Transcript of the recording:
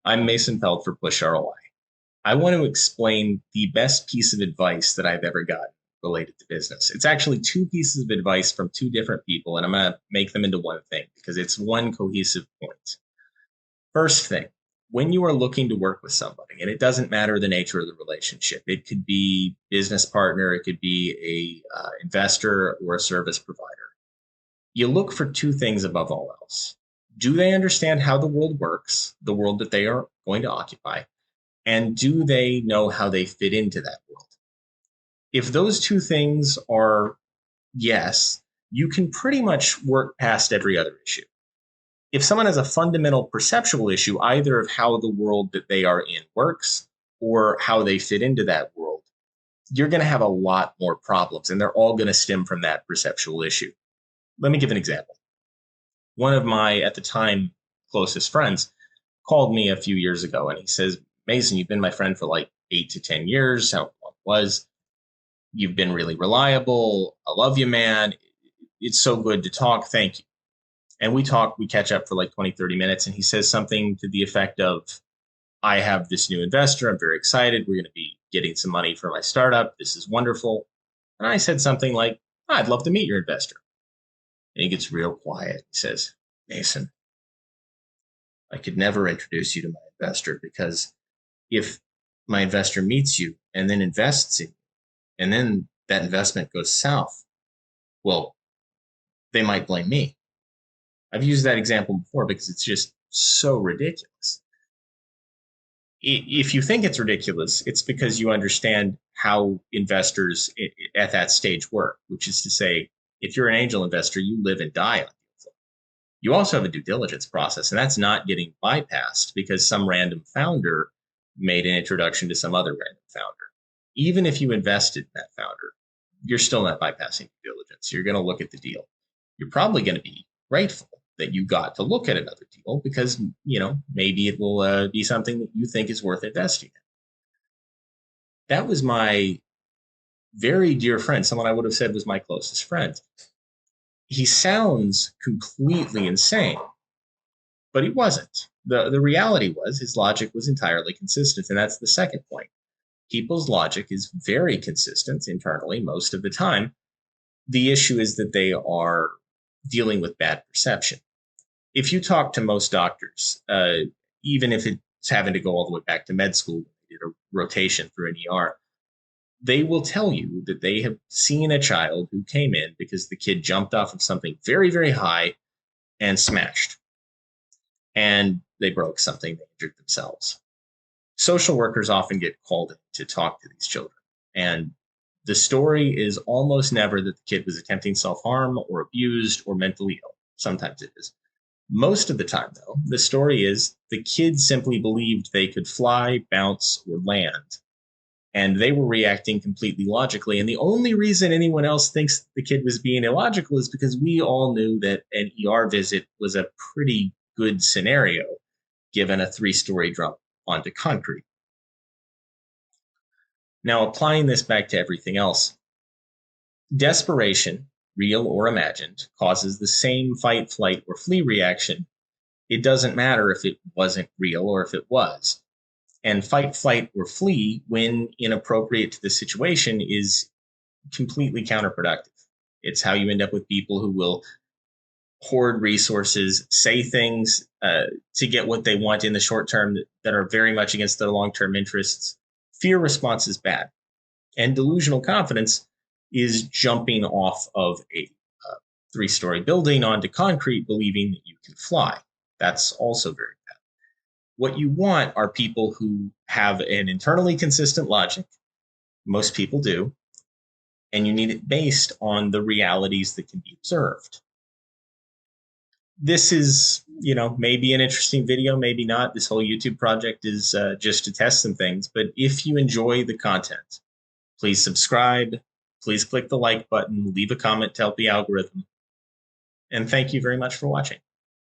I'm Mason Pelt for Push ROI. I want to explain the best piece of advice that I've ever gotten related to business. It's actually two pieces of advice from two different people, and I'm going to make them into one thing because it's one cohesive point. First thing, when you are looking to work with somebody, and it doesn't matter the nature of the relationship, it could be business partner, it could be a investor or a service provider. You look for two things above all else. Do they understand how the world works, the world that they are going to occupy? And do they know how they fit into that world? If those two things are yes, you can pretty much work past every other issue. If someone has a fundamental perceptual issue, either of how the world that they are in works or how they fit into that world, you're going to have a lot more problems, and they're all going to stem from that perceptual issue. Let me give an example. One of my, at the time, closest friends called me a few years ago and he says, Mason, you've been my friend for like 8 to 10 years, how long it was. You've been really reliable. I love you, man. It's so good to talk. Thank you. And we catch up for like 20, 30 minutes. And he says something to the effect of, I have this new investor. I'm very excited. We're going to be getting some money for my startup. This is wonderful. And I said something like, I'd love to meet your investor. And he gets real quiet. He says, Mason, I could never introduce you to my investor because if my investor meets you and then invests in you, and then that investment goes south, well, they might blame me. I've used that example before because it's just so ridiculous. If you think it's ridiculous, it's because you understand how investors at that stage work, which is to say, if you're an angel investor, you live and die on deal flow. You also have a due diligence process, and that's not getting bypassed because some random founder made an introduction to some other random founder. Even if you invested in that founder, you're still not bypassing due diligence. You're going to look at the deal. You're probably going to be grateful that you got to look at another deal because, maybe it will be something that you think is worth investing in. That was my very dear friend, someone I would have said was my closest friend. He sounds completely insane, but he wasn't. The reality was his logic was entirely consistent, and that's the second point. People's logic is very consistent internally most of the time. The issue is that they are dealing with bad perception. If you talk to most doctors, even if it's having to go all the way back to med school, did a rotation through an ER, they will tell you that they have seen a child who came in because the kid jumped off of something very, very high and smashed. And they broke something, they injured themselves. Social workers often get called in to talk to these children. And the story is almost never that the kid was attempting self-harm or abused or mentally ill. Sometimes it is. Most of the time, though, the story is the kid simply believed they could fly, bounce, or land. And they were reacting completely logically. And the only reason anyone else thinks the kid was being illogical is because we all knew that an ER visit was a pretty good scenario given a 3-story drop onto concrete. Now, applying this back to everything else, desperation, real or imagined, causes the same fight, flight, or flee reaction. It doesn't matter if it wasn't real or if it was. And fight, flight, or flee, when inappropriate to the situation, is completely counterproductive. It's how you end up with people who will hoard resources, say things to get what they want in the short term that are very much against their long-term interests. Fear response is bad. And delusional confidence is jumping off of a 3-story building onto concrete, believing that you can fly. That's also very bad. What you want are people who have an internally consistent logic. Most people do. And you need it based on the realities that can be observed. This is, maybe an interesting video, maybe not. This whole YouTube project is just to test some things. But if you enjoy the content, please subscribe. Please click the like button. Leave a comment to help the algorithm. And thank you very much for watching.